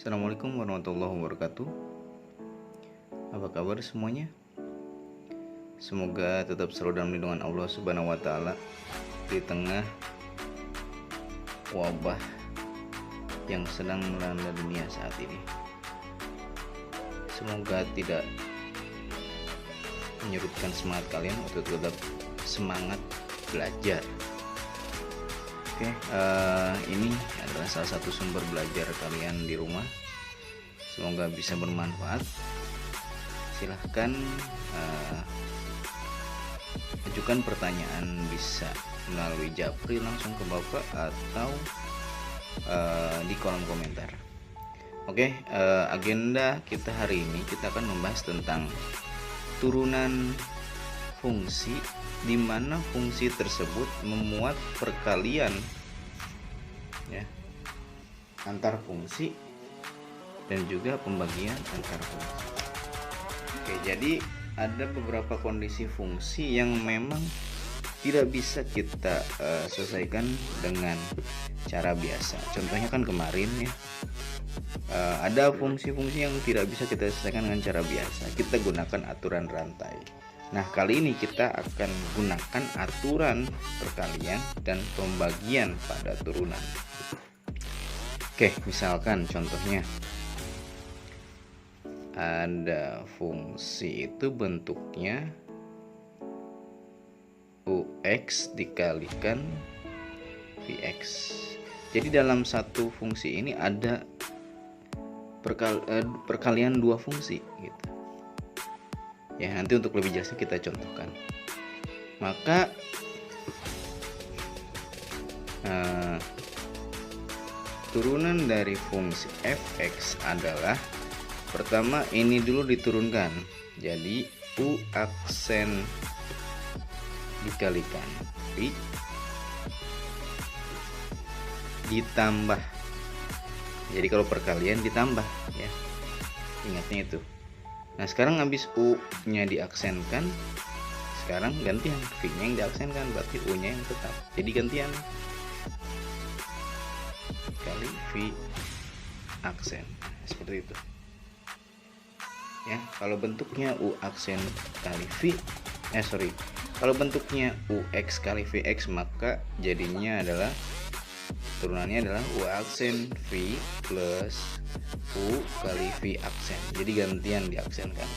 Assalamualaikum warahmatullahi wabarakatuh. Apa kabar semuanya? Semoga tetap selalu dalam lindungan Allah Subhanahu wa taala di tengah wabah yang sedang melanda dunia saat ini. Semoga tidak menyurutkan semangat kalian untuk tetap semangat belajar. Ini adalah salah satu sumber belajar kalian di rumah. Semoga bisa bermanfaat. Silahkan ajukan pertanyaan, bisa melalui japri langsung ke Bapak atau di kolom komentar. Agenda kita hari ini kita akan membahas tentang turunan fungsi, di mana fungsi tersebut memuat perkalian antar fungsi dan juga pembagian antar fungsi. Jadi ada beberapa kondisi fungsi yang memang tidak bisa kita selesaikan dengan cara biasa. Contohnya kan kemarin ada fungsi-fungsi yang tidak bisa kita selesaikan dengan cara biasa. Kita gunakan aturan rantai. Nah, kali ini kita akan gunakan aturan perkalian dan pembagian pada turunan. Misalkan contohnya ada fungsi itu bentuknya ux dikalikan vx. Jadi dalam satu fungsi ini ada perkalian dua fungsi gitu. Nanti untuk lebih jelasnya kita contohkan. Maka turunan dari fungsi fx adalah, pertama ini dulu diturunkan. Jadi u aksen dikalikan v ditambah. Jadi kalau perkalian ditambah ya. Ingatnya itu. Nah, sekarang habis u-nya diaksenkan, sekarang gantian v-nya yang diaksenkan, berarti u-nya yang tetap. Jadi gantian kali v aksen. Seperti itu. Kalau bentuknya u aksen kali v, kalau bentuknya ux kali vx, maka jadinya adalah turunannya adalah u aksen v plus u kali v aksen. Jadi gantian diaksenkan.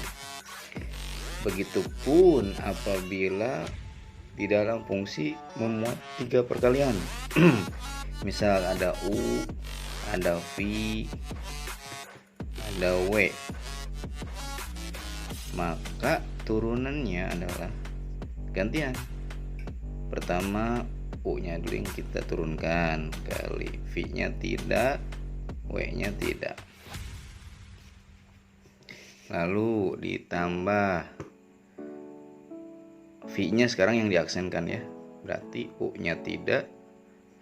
Begitupun apabila di dalam fungsi memuat tiga perkalian. Misal ada u, ada v, ada w, maka turunannya adalah gantian. Pertama u-nya dulu yang kita turunkan, kali v-nya tidak, w-nya tidak, lalu ditambah v-nya sekarang yang diaksenkan ya, berarti u-nya tidak,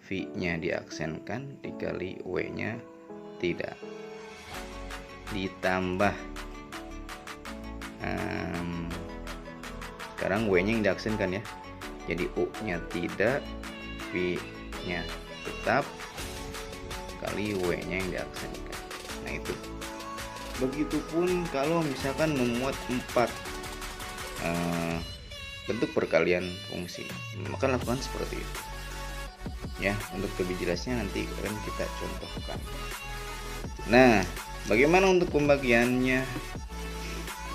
v-nya diaksenkan, dikali w-nya tidak, ditambah sekarang w-nya yang diaksenkan ya, jadi u-nya tidak, v-nya tetap, kali w-nya yang diaksenkan. Nah, itu. Begitupun kalau misalkan memuat 4 bentuk perkalian fungsi, maka lakukan seperti itu. Untuk lebih jelasnya nanti akan kita contohkan. Nah, bagaimana untuk pembagiannya?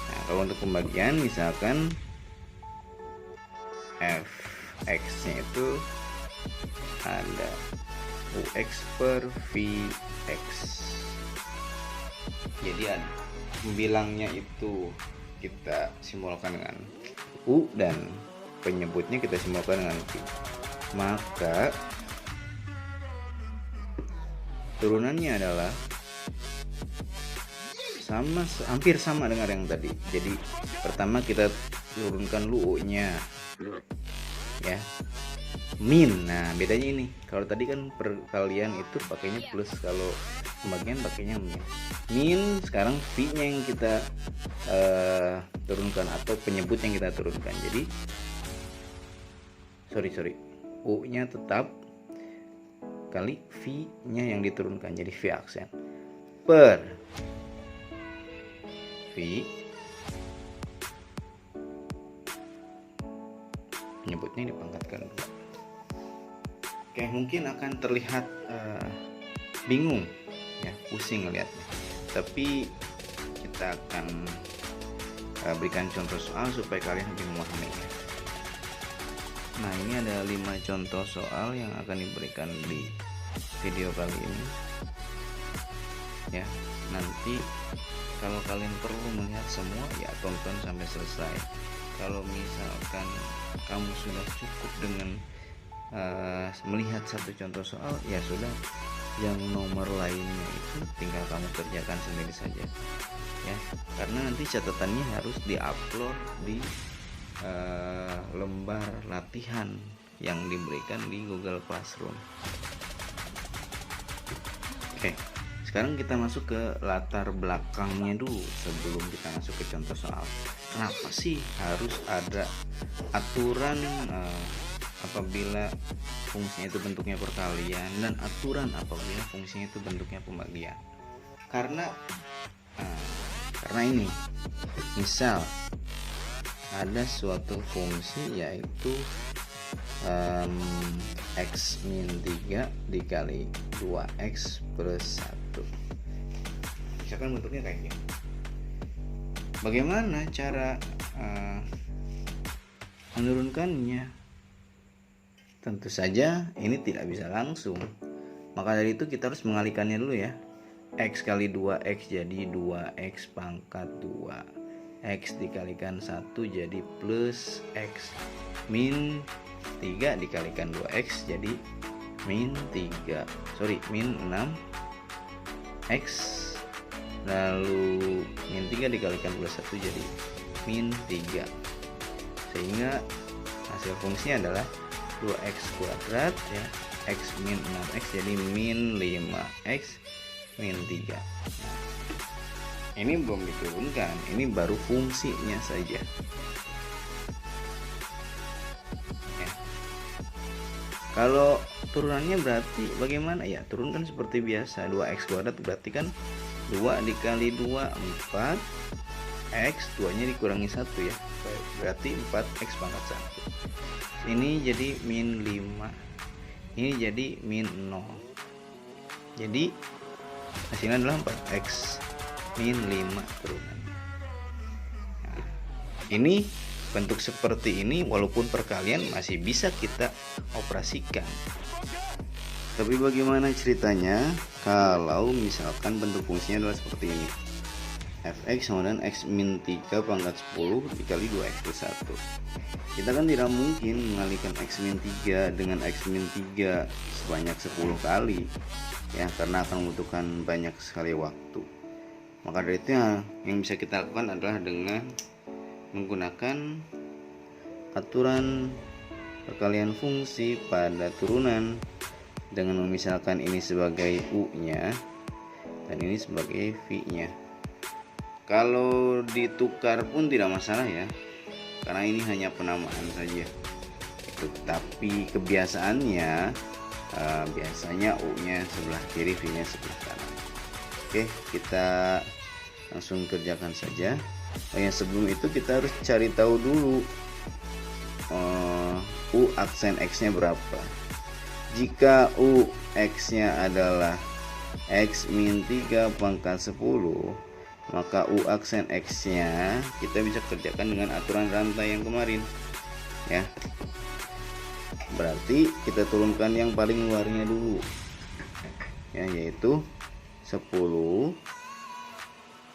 Nah, kalau untuk pembagian misalkan fx-nya itu ada ux per vx. Jadi bilangnya itu kita simbolkan dengan u dan penyebutnya kita simbolkan dengan v. Maka turunannya adalah hampir sama dengan yang tadi. Jadi pertama kita turunkan dulu u-nya min. Nah, bedanya ini, kalau tadi kan perkalian itu pakainya plus, kalau pembagian pakainya min. Sekarang v-nya yang kita turunkan atau penyebut yang kita turunkan. Jadi u-nya tetap kali v-nya yang diturunkan, jadi v aksen. per V, menyebutnya dipangkatkan 2. Oke, mungkin akan terlihat bingung ya, pusing ngeliatnya, tapi kita akan berikan contoh soal supaya kalian lebih memahaminya. Nah, ini ada 5 contoh soal yang akan diberikan di video kali ini ya. Nanti kalau kalian perlu melihat semua ya tonton sampai selesai. Kalau misalkan kamu sudah cukup dengan melihat satu contoh soal, ya sudah, yang nomor lainnya itu tinggal kamu kerjakan sendiri saja ya, karena nanti catatannya harus diupload di lembar latihan yang diberikan di Google Classroom. Oke, sekarang kita masuk ke latar belakangnya dulu sebelum kita masuk ke contoh soal. Kenapa sih harus ada aturan apabila fungsinya itu bentuknya perkalian dan aturan apabila fungsinya itu bentuknya pembagian? Karena ini, misal ada suatu fungsi yaitu x min 3 dikali 2x plus 1. Misalkan bentuknya kayak gini. Bagaimana cara menurunkannya? Tentu saja ini tidak bisa langsung. Maka dari itu kita harus mengalihkannya dulu ya. X kali 2x jadi 2x pangkat 2. X dikalikan 1 jadi plus x. Min 3 dikalikan 2x jadi min 6x. Lalu min 3 dikalikan plus 1 jadi min 3. Sehingga hasil fungsinya adalah 2x kuadrat ya, x min 6x jadi min 5x min 3. Nah, ini belum diturunkan, ini baru fungsinya saja ya. Kalau turunannya berarti bagaimana ya? Turunkan seperti biasa, 2x kuadrat berarti kan 2 dikali 2 4 x, 2 nya dikurangi 1 ya, berarti 4x pangkat 1. Ini jadi min 5, ini jadi min 0, jadi hasilnya adalah 4x min 5 turunan. Nah, ini bentuk seperti ini walaupun perkalian masih bisa kita operasikan. Tapi bagaimana ceritanya kalau misalkan bentuk fungsinya adalah seperti ini, fx sama dengan x min 3 pangkat 10 dikali 2x plus 1. Kita kan tidak mungkin mengalihkan x min 3 dengan x min 3 sebanyak 10 kali ya, karena akan membutuhkan banyak sekali waktu. Maka dari itu yang bisa kita lakukan adalah dengan menggunakan aturan perkalian fungsi pada turunan dengan memisalkan ini sebagai u-nya dan ini sebagai v-nya. Kalau ditukar pun tidak masalah ya, karena ini hanya penamaan saja. Tapi kebiasaannya biasanya u-nya sebelah kiri, v-nya sebelah kanan. Oke, kita langsung kerjakan saja. Yang sebelum itu kita harus cari tahu dulu u aksen x-nya berapa. Jika u x-nya adalah x min 3 pangkat 10, maka u aksen x-nya kita bisa kerjakan dengan aturan rantai yang kemarin ya. Berarti kita turunkan yang paling luarnya dulu ya, yaitu 10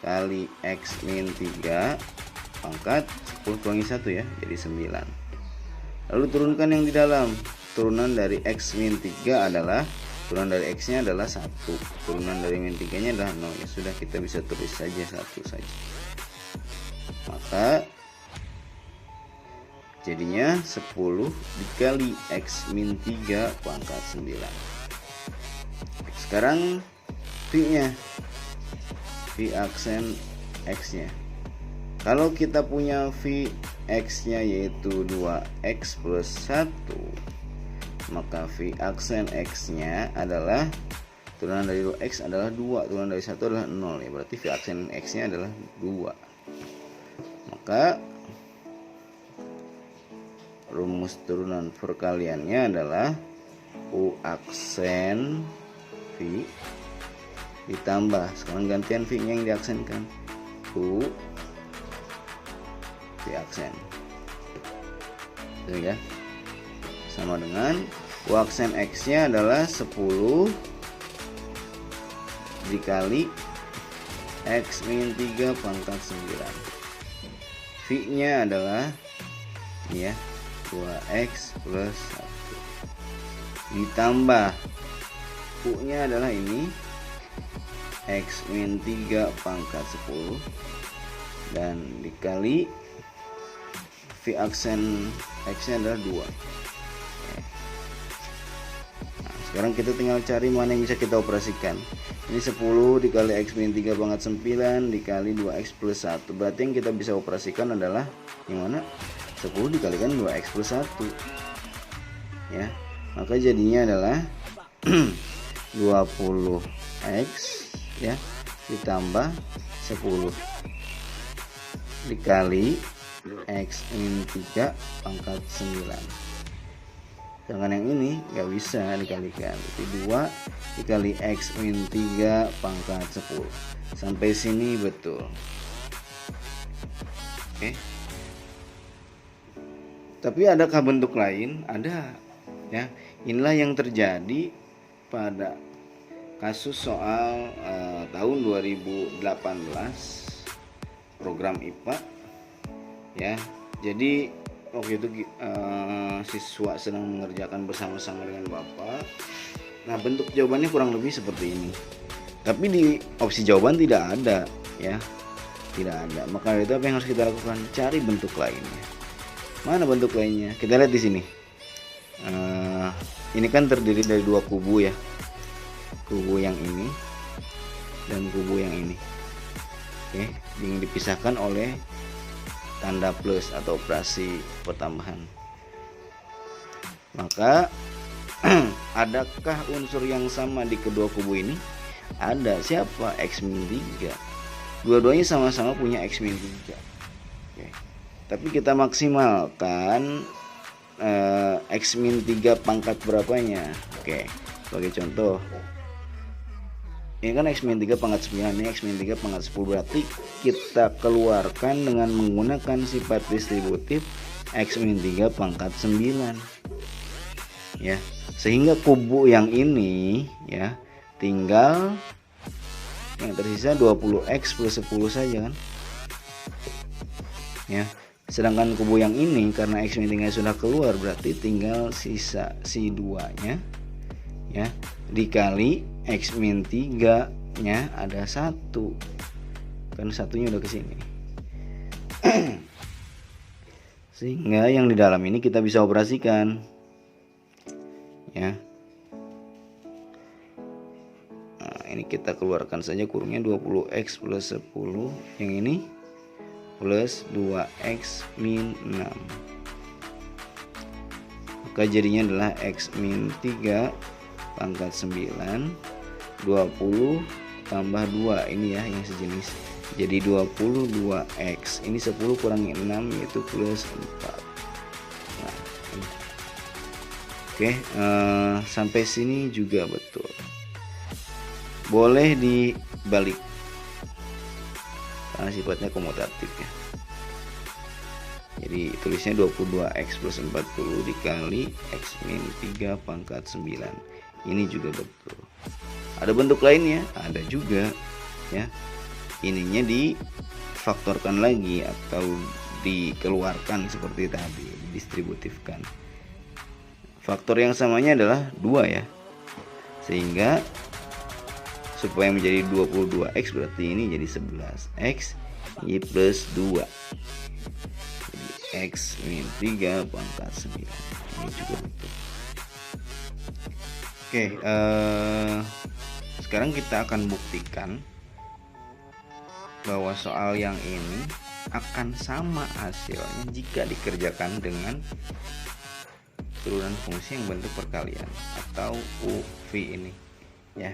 kali x min 3 pangkat 10 kurangi 1 ya, jadi 9. Lalu turunkan yang di dalam. Turunan dari x min 3 adalah, turunan dari x nya adalah 1, turunan dari min 3 nya adalah 0. Ya sudah, kita bisa tulis saja 1 saja. Maka jadinya 10 dikali x min 3 pangkat 9. Sekarang v nya, v aksen x nya. Kalau kita punya v x nya yaitu 2x plus 1, maka v aksen x nya adalah turunan dari 2x adalah 2, turunan dari 1 adalah 0 ya, berarti V aksen x nya adalah 2. Maka rumus turunan perkaliannya adalah U aksen V ditambah, sekarang gantian V nya yang diaksenkan, U V aksen itu ya, sama dengan U aksen x nya adalah 10 dikali x min 3 pangkat 9. V nya adalah ini ya, 2x plus 1 ditambah U nya adalah ini x min 3 pangkat 10 dan dikali V aksen x nya adalah 2. Nah, sekarang kita tinggal cari mana yang bisa kita operasikan. Ini 10 dikali x min 3 pangkat 9 dikali 2x plus 1. Berarti yang kita bisa operasikan adalah yang mana? 10 dikalikan 2x plus 1 ya, maka jadinya adalah 20x ya ditambah 10 dikali x min 3 pangkat 9. Sedangkan yang ini nggak bisa dikalikan, jadi 2 dikali x min 3 pangkat 10. Sampai sini betul. Oke. Tapi adakah bentuk lain? Ada ya. Inilah yang terjadi pada kasus soal tahun 2018 program IPA ya. Jadi waktu itu siswa sedang mengerjakan bersama-sama dengan Bapak. Nah, bentuk jawabannya kurang lebih seperti ini. Tapi di opsi jawaban tidak ada ya. Tidak ada. Maka itu apa yang harus kita lakukan? Cari bentuk lainnya. Mana bentuk lainnya? Kita lihat di sini. Ini kan terdiri dari dua kubu ya. Kubu yang ini dan kubu yang ini. Oke, yang dipisahkan oleh tanda plus atau operasi pertambahan. Maka adakah unsur yang sama di kedua kubu ini? Ada. Siapa? X min 3. Dua-duanya sama-sama punya X min 3. Oke. Tapi kita maksimalkan X min 3 pangkat berapanya. Oke, sebagai contoh, ini kan X min 3 pangkat 9, ini X min 3 pangkat 10. Berarti kita keluarkan dengan menggunakan sifat distributif X min 3 pangkat 9 ya, sehingga kubu yang ini ya tinggal yang tersisa 20x plus 10 saja kan ya. Sedangkan kubu yang ini karena X min 3 sudah keluar, berarti tinggal sisa si 2 nya ya dikali X min 3 nya ada 1 kan, satunya udah ke sini. Sehingga yang di dalam ini kita bisa operasikan ya. Nah, ini kita keluarkan saja kurungnya 20x plus 10, yang ini plus 2x min 6. Maka jadinya adalah x min 3 pangkat 9 20 tambah 2, ini ya yang sejenis, jadi 22x. Ini 10 kurangi 6 yaitu plus 4. Nah, ini. Oke, sampai sini juga betul. Boleh dibalik karena sifatnya komutatif ya. Jadi tulisnya 22x plus 40 dikali x min 3 pangkat 9. Ini juga betul. Ada bentuk lainnya? Ada juga ya. Ininya difaktorkan lagi atau dikeluarkan seperti tadi, didistributifkan. Faktor yang samanya adalah 2 ya. Sehingga supaya menjadi 22x berarti ini jadi 11x y plus 2. Jadi x min 3 pangkat 9. Ini juga betul. Oke, sekarang kita akan buktikan bahwa soal yang ini akan sama hasilnya jika dikerjakan dengan turunan fungsi yang bentuk perkalian atau UV ini ya.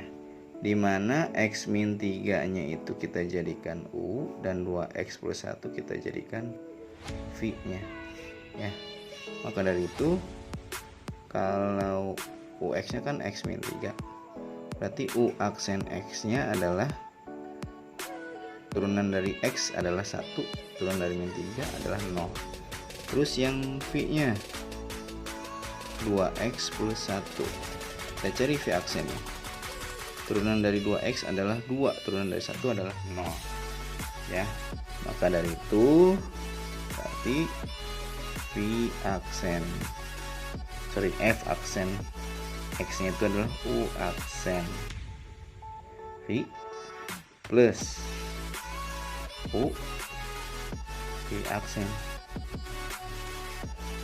dimana X min 3 nya itu kita jadikan U dan 2X plus 1 kita jadikan V nya ya. Maka dari itu kalau UX nya kan X min 3, berarti U aksen X nya adalah turunan dari X adalah 1, turunan dari min 3 adalah 0. Terus yang V nya 2X plus 1, kita cari V aksennya. Turunan dari 2X adalah 2, turunan dari 1 adalah 0 ya. Maka dari itu berarti F aksen X nya itu adalah U aksen V plus U V aksen.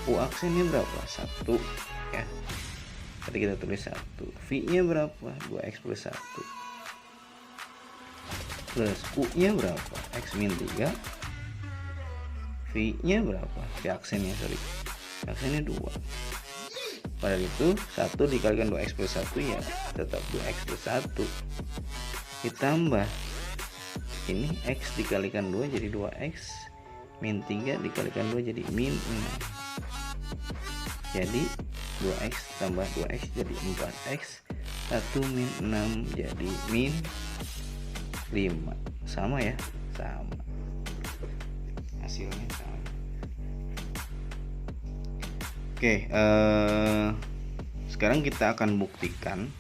U aksennya berapa? 1 ya. Tadi kita tulis 1. V nya berapa? 2X plus 1 plus U nya berapa? X min 3. V nya berapa? V aksennya aksennya 2. Pada itu 1 dikalikan 2X plus 1 ya tetap 2X plus 1, ditambah ini X dikalikan 2 jadi 2X, min 3 dikalikan 2 jadi min 6, jadi 2X tambah 2X jadi 4X, 1 min 6 jadi min 5. Sama ya, sama, hasilnya sama. Oke, sekarang kita akan buktikan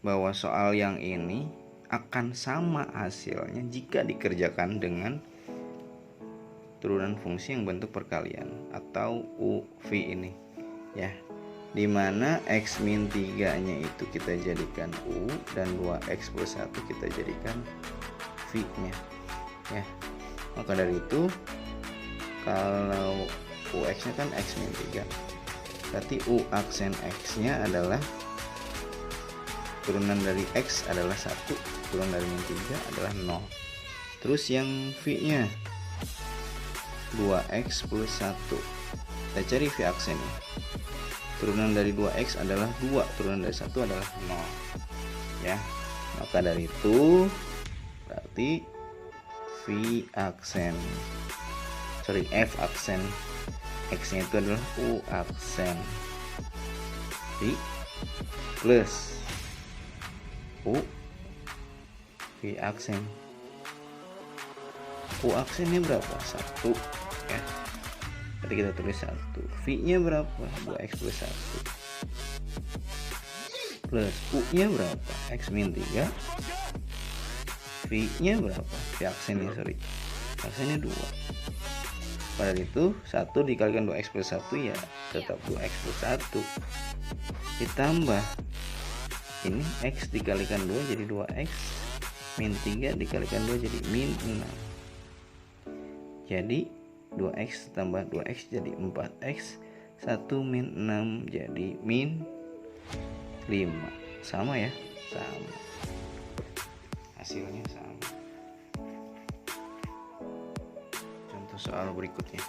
bahwa soal yang ini akan sama hasilnya jika dikerjakan dengan turunan fungsi yang bentuk perkalian atau UV ini ya, dimana X min 3 nya itu kita jadikan U dan 2X plus 1 kita jadikan V nya ya. Maka dari itu kalau UX nya kan X min 3, berarti U aksen X nya adalah turunan dari X adalah 1, turunan dari min 3 adalah 0. Terus yang V nya 2X plus 1, kita cari V aksennya. Turunan dari 2X adalah 2, turunan dari 1 adalah 0 ya. Maka dari itu berarti F aksen X nya itu adalah U aksen V plus U V aksen. U aksennya berapa? 1 ya. Tadi kita tulis 1. V nya berapa? 2X plus 1 plus U nya berapa? X min 3. V nya berapa? V aksennya aksennya 2. Pada itu 1 dikalikan 2X plus 1 ya tetap 2X plus 1, ditambah ini X dikalikan 2 jadi 2X, min 3 dikalikan 2 jadi min 6, jadi 2X tambah 2X jadi 4X, 1 min 6 jadi min 5. Sama ya, sama, hasilnya sama. Contoh soal berikutnya,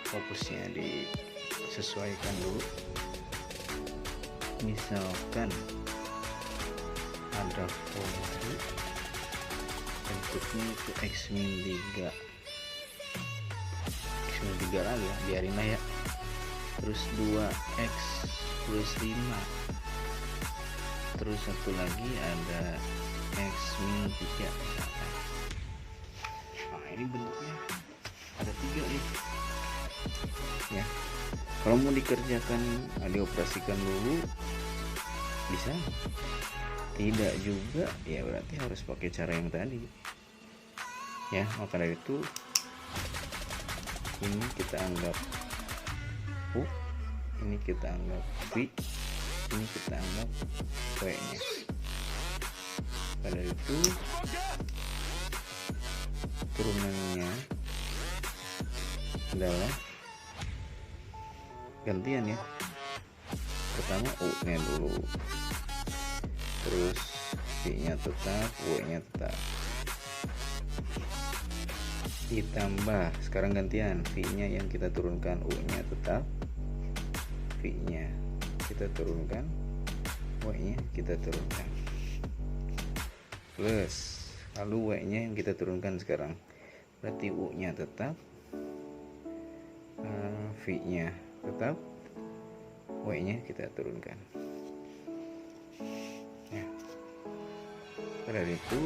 fokusnya disesuaikan dulu. Misalkan ada fungsi bentuknya itu X min 3 lagi ya, biarin lah ya. Terus 2X plus 5, terus satu lagi ada X min 3 misalkan. Nah ini bentuknya ada 3 nih ya. Kalau mau dikerjakan dioperasikan dulu bisa, tidak juga ya berarti harus pakai cara yang tadi ya. Maka dari itu ini kita anggap U, ini kita anggap V, ini kita anggap W nya. Pada itu turunannya adalah gantian ya. Pertama U nya dulu, terus V nya tetap, W nya tetap, ditambah sekarang gantian V nya yang kita turunkan, U nya tetap, V nya kita turunkan, W nya kita turunkan, plus lalu W nya yang kita turunkan sekarang, berarti U nya tetap, V nya tetap, W nya kita turunkan ya. Pada itu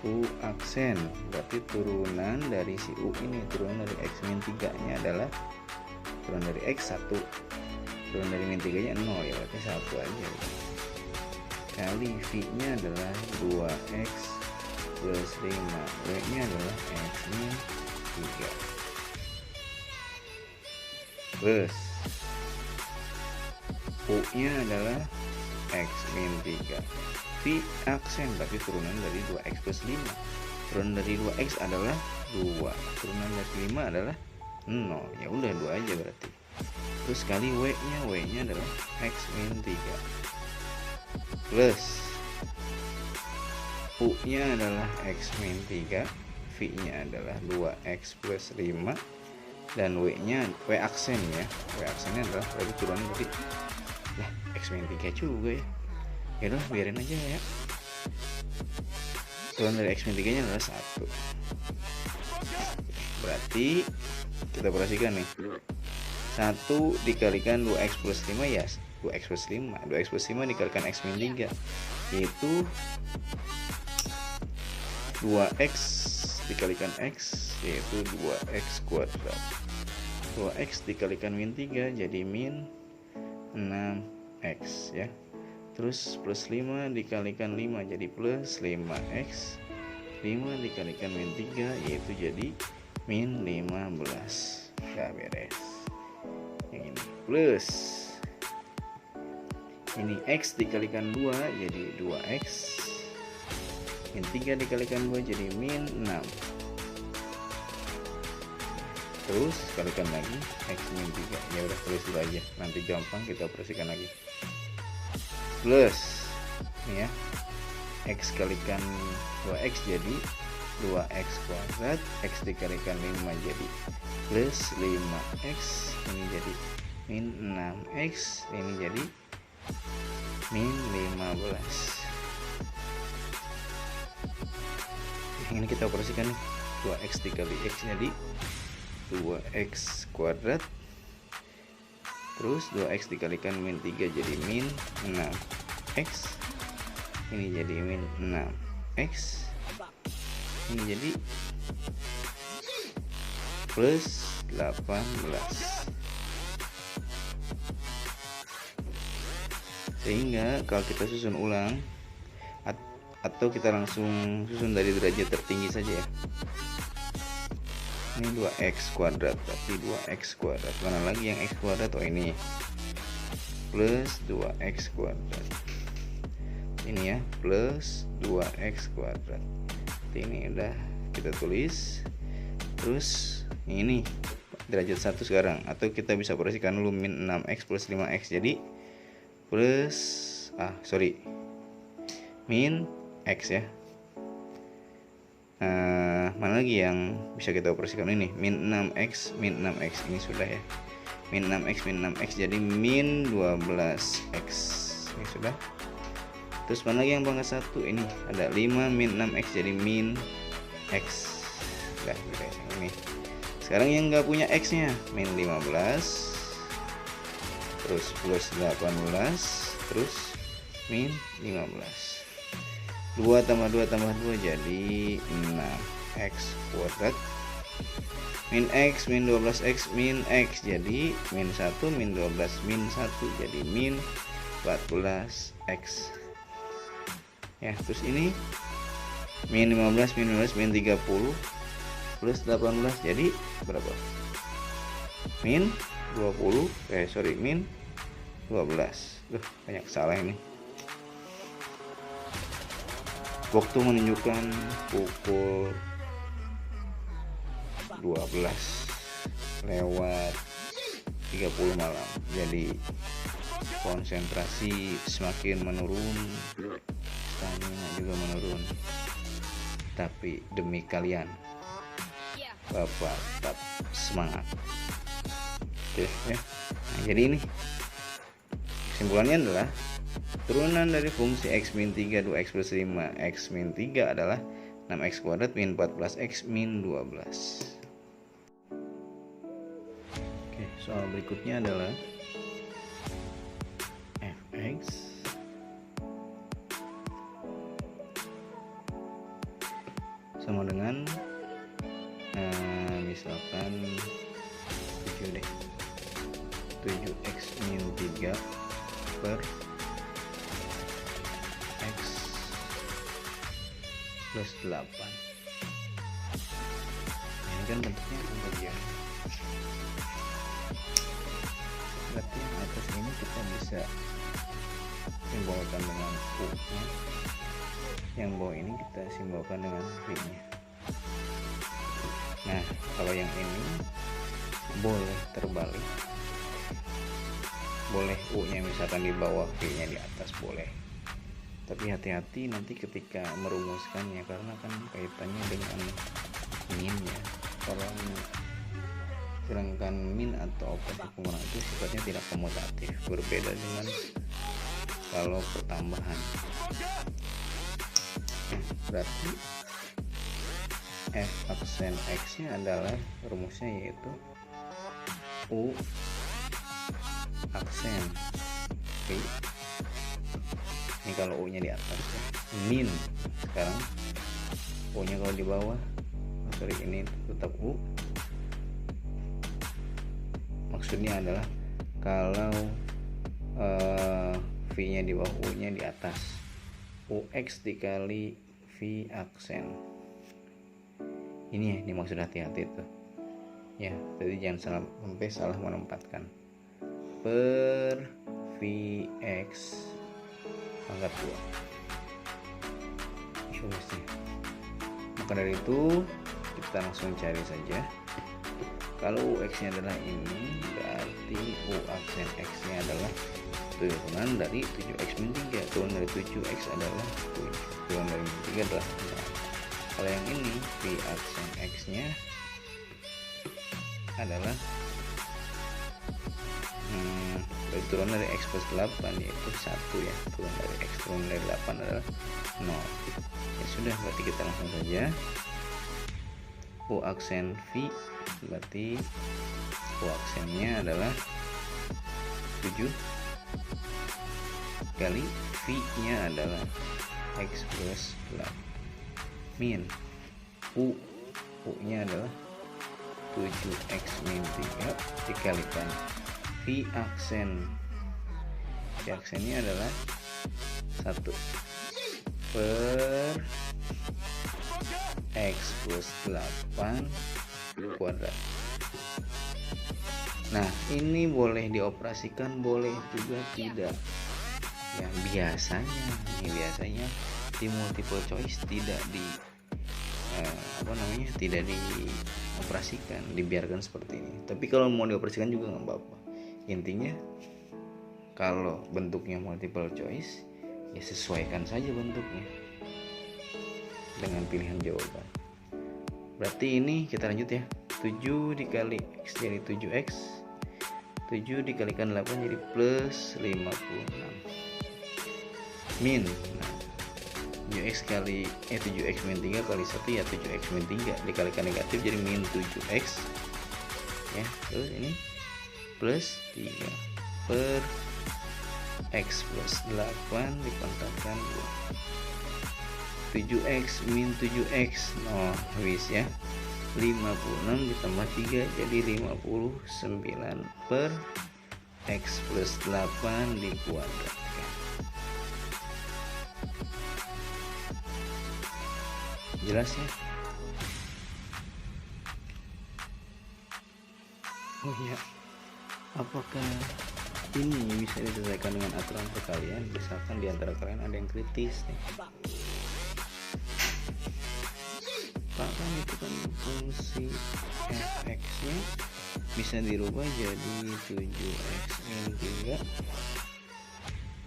U aksen, berarti turunan dari si U ini, turunan dari X min 3 nya adalah, turunan dari X 1, turunan dari min 3 nya 0 ya, berarti 1 aja kali V nya adalah 2X plus 5, W nya adalah X min 3 plus U nya adalah X min 3, V aksen berarti turunan dari 2X plus 5, turunan dari 2X adalah 2, turunan dari 5 adalah 0, ya udah 2 aja berarti. Terus kali W nya adalah X min 3 plus U nya adalah X min 3, V nya adalah 2X plus 5, dan W nya, W aksen ya, W aksennya adalah berarti turunan dari X min 3 juga ya. Ya udah biarin aja ya. Turunan dari X min 3 nya adalah 1. Berarti kita perhatikan nih, 1 dikalikan 2X plus 5 ya 2X plus 5, 2X plus 5 dikalikan X min 3 yaitu 2X dikalikan X yaitu 2X kuadrat, 2X dikalikan min 3 jadi min 6X ya. Terus plus 5 dikalikan 5 jadi plus 5X, 5 dikalikan min 3 yaitu jadi min 15. Udah beres. Yang ini plus ini X dikalikan 2 jadi 2X, min 3 dikalikan 2 jadi min 6, terus kalikan lagi X min 3, ya udah tulis dulu aja, nanti gampang kita operasikan lagi. Plus ini ya, X kalikan 2X jadi 2X kuadrat, X dikalikan 5 jadi plus 5X, ini jadi min 6X, ini jadi min 15. Yang ini kita operasikan nih, 2X dikali X jadi 2X kuadrat, terus 2X dikalikan min 3 jadi min 6X, ini jadi min 6X, ini jadi plus 18. Sehingga kalau kita susun ulang atau kita langsung susun dari derajat tertinggi saja ya, ini 2X kuadrat berarti 2X kuadrat, mana lagi yang X kuadrat, oh ini plus 2X kuadrat, ini ya plus 2X kuadrat. Ini udah kita tulis. Terus ini derajat 1 sekarang, atau kita bisa operasikan dulu min 6X plus 5X jadi plus min X ya. Mana lagi yang bisa kita operasikan, ini min 6X ini sudah ya, min 6X jadi min 12X, ini sudah. Terus mana lagi yang pangkat 1, ini ada 5 min 6X jadi min X. Udah ini. Sekarang yang nggak punya X nya min 15, terus plus 18, terus min 15. 2 tambah 2 tambah 2 jadi 6X kuadrat, min X min 12X min X jadi min 1 min 12 min 1 jadi min 14X ya. Terus ini min 15 min 15 min 30 plus 18 jadi berapa, min 20 min 12. Banyak salah ini. Waktu menunjukkan pukul 12:30 malam. Jadi konsentrasi semakin menurun, stamina juga menurun. Tapi demi kalian, Bapak tetap semangat. Oke ya. Nah, jadi ini kesimpulannya adalah turunan dari fungsi x min 3 2x plus 5 x min 3 adalah 6x kuadrat min 14 x min 12. Oke, soal berikutnya adalah fx sama dengan misalkan 7 deh, 7x min 3 per x plus 8. Ini kan bentuknya pembagian, berarti yang atas ini kita bisa simbolkan dengan U nya, yang bawah ini kita simbolkan dengan V nya. Nah, kalau yang ini boleh terbalik, boleh U nya misalkan di bawah, V nya di atas, boleh. Tapi hati-hati nanti ketika merumuskannya, karena kan kaitannya dengan min ya. Kalau sedangkan min atau operasi pengurangan itu sifatnya tidak komutatif, berbeda dengan kalau pertambahan. Berarti f aksen x nya adalah rumusnya yaitu U aksen V. Ini kalau U nya di atas ya, min. Sekarang U nya kalau di bawah, sorry, ini tetap U. Maksudnya adalah kalau V nya di bawah, U nya di atas, UX dikali V aksen. Ini ya, ini maksud, hati-hati tuh ya, jadi jangan sampai salah menempatkan. Per Vx pangkat 2 rumusnya. Maka dari itu kita langsung cari saja. Kalau UX nya adalah ini, berarti U aksen X nya adalah turunan dari 7x min 3. Turunan dari 7x adalah 7, turunan dari 3 adalah 6. Kalau yang ini V aksen X nya adalah turunan dari x plus 8 yaitu 1 ya. Turunan dari x, turunan dari 8 adalah 0. Ya sudah, berarti kita langsung saja. U aksen V berarti U aksennya adalah 7 kali V nya adalah x plus 8 min U nya adalah 7x min 3 dikalikan V aksennya adalah 1 per x plus 8 kuadrat. Nah, ini boleh dioperasikan, boleh juga tidak. Ya, biasanya di multiple choice tidak tidak dioperasikan, dibiarkan seperti ini. Tapi kalau mau dioperasikan juga nggak apa-apa. Intinya kalau bentuknya multiple choice, ya sesuaikan saja bentuknya dengan pilihan jawaban. Berarti ini kita lanjut ya. 7 dikali x jadi 7x, 7 dikalikan 8 jadi plus 56 min. Nah, 7x kali 7x min 3 kali 1 ya 7x min 3 dikalikan negatif jadi min 7x ya. Terus ini plus 3 per x plus 8 dipangkatkan 7x min 7x, no wis ya. 56 ditambah 3 jadi 59 per x plus 8 dikuadratkan. Jelas ya? Oh ya, apakah ini bisa diselesaikan dengan aturan perkalian? Misalkan di antara kalian ada yang kritis nih, Pak, kan itu kan fungsi fx nya bisa dirubah jadi 7x min 3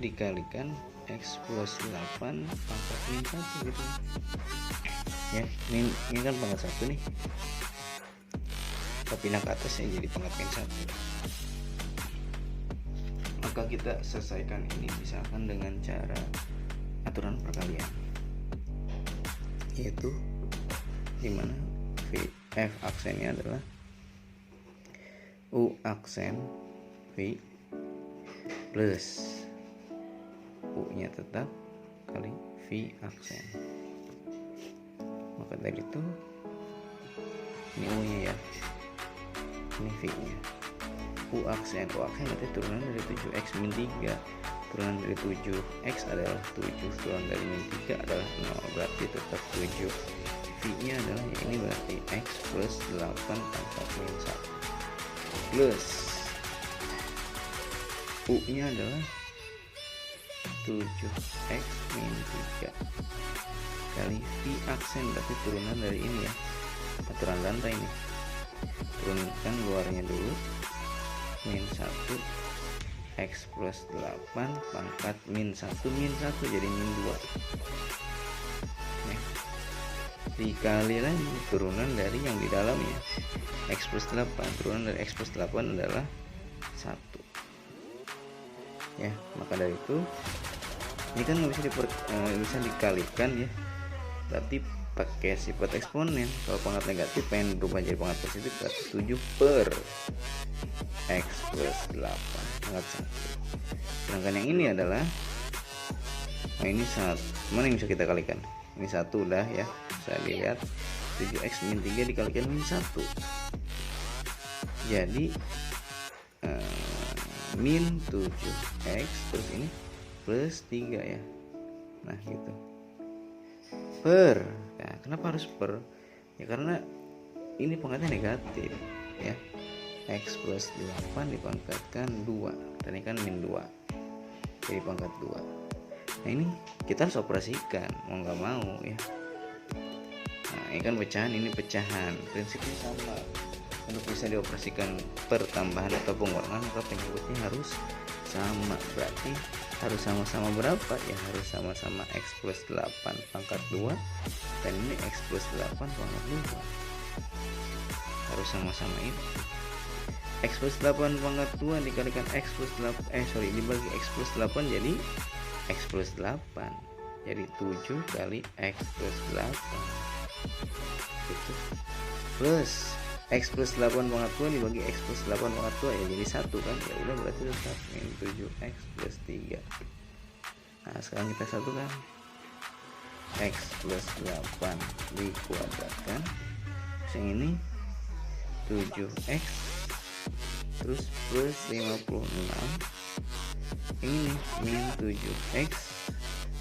dikalikan x plus 8 pangkat min 1 gitu ya. Ini kan pangkat 1 nih, tapi pindah ke atasnya jadi pangkat min 1. maka kita selesaikan ini misalkan dengan cara aturan perkalian, yaitu dimana F aksennya adalah U aksen V plus U nya tetap kali V aksen. Maka dari itu ini U nya ya, ini V nya. U aksen berarti turunan dari 7x min 3, turunan dari 7x adalah 7, turunan dari min 3 adalah 0, berarti tetap 7. V nya adalah ya ini berarti x plus 8 pangkat min 1 plus U nya adalah 7x min 3 kali V aksen, berarti turunan dari ini ya, aturan rantai ini, turunkan luarnya dulu, min 1 x plus 8 pangkat min 1 jadi min 2 nih. Dikali lagi turunan dari yang di dalamnya, x plus 8, turunan dari x plus 8 adalah 1 ya. Maka dari itu ini kan bisa dikalikan ya, berarti pakai sifat eksponen. Kalau pangkat negatif pengen berubah jadi pangkat positif, berarti 7 per x plus 8 pangkat 1. Sedangkan yang ini adalah ini mana yang bisa kita kalikan, ini 1 udah ya, bisa dilihat 7x min 3 dikalikan min 1 jadi min 7x terus ini plus 3 ya. Nah gitu, per. Nah, kenapa harus per? Ya karena ini pangkatnya negatif ya, x plus 8 dipangkatkan 2 dan ini kan min 2 jadi pangkat 2. Nah ini kita harus operasikan mau nggak mau ya. Nah ini kan pecahan, ini pecahan, prinsipnya sama. Untuk bisa dioperasikan per tambahan atau pengurangan maka penyebutnya harus sama, berarti harus sama-sama berapa ya, harus sama-sama x plus 8 pangkat 2 dan ini x plus 8 pangkat 2 harus sama-sama ini. X plus 8 pangkat 2 dikalikan x plus 8 dibagi x plus 8 jadi x plus 8 jadi 7 kali x plus 8 gitu, plus x plus 8 pangkat 2 dibagi x plus 8 pangkat 2 ya jadi 1 kan, ya udah berarti tetap min 7x plus 3. Nah sekarang kita satukan, x plus 8 dikuadratkan, yang ini 7x terus plus 56, ini min 7x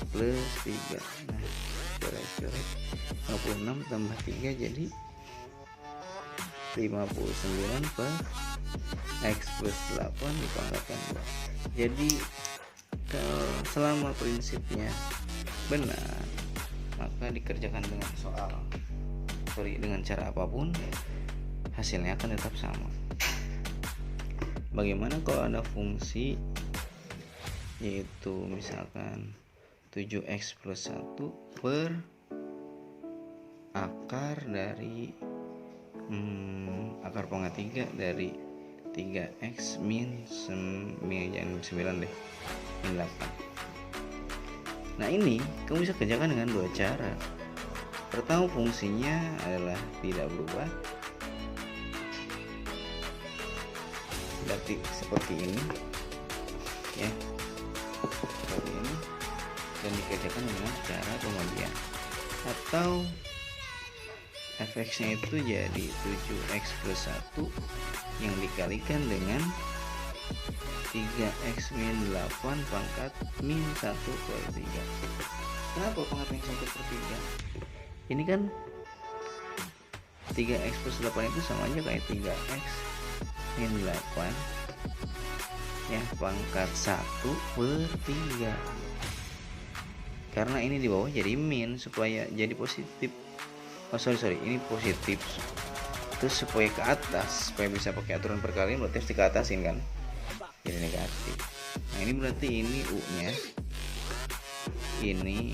plus 3. Nah coret-coret 56 tambah 3 jadi 59 per x plus 8 dipangkatkan 2. Jadi selama prinsipnya benar maka dikerjakan dengan dengan cara apapun hasilnya akan tetap sama. Bagaimana kalau ada fungsi yaitu misalkan 7x plus 1 per akar dari akar pangkat 3 dari 3x min 9 deh, min 8. Nah ini kamu bisa kerjakan dengan dua cara. Pertama fungsinya adalah tidak berubah, berarti seperti ini ya, seperti ini, dan dikerjakan dengan cara pembagian, atau fx-nya itu jadi 7x plus 1 yang dikalikan dengan 3x min 8 pangkat min 1 per 3. Kenapa pangkat min 1 per 3? Ini kan 3x plus 8 itu sama aja kayak 3x min 8 ya pangkat 1 per 3. Karena ini di bawah jadi min supaya jadi positif. Ini positif. Terus supaya ke atas, supaya bisa pakai aturan perkalian berarti harus dikeatasin kan, jadi negatif. Nah ini berarti ini U nya ini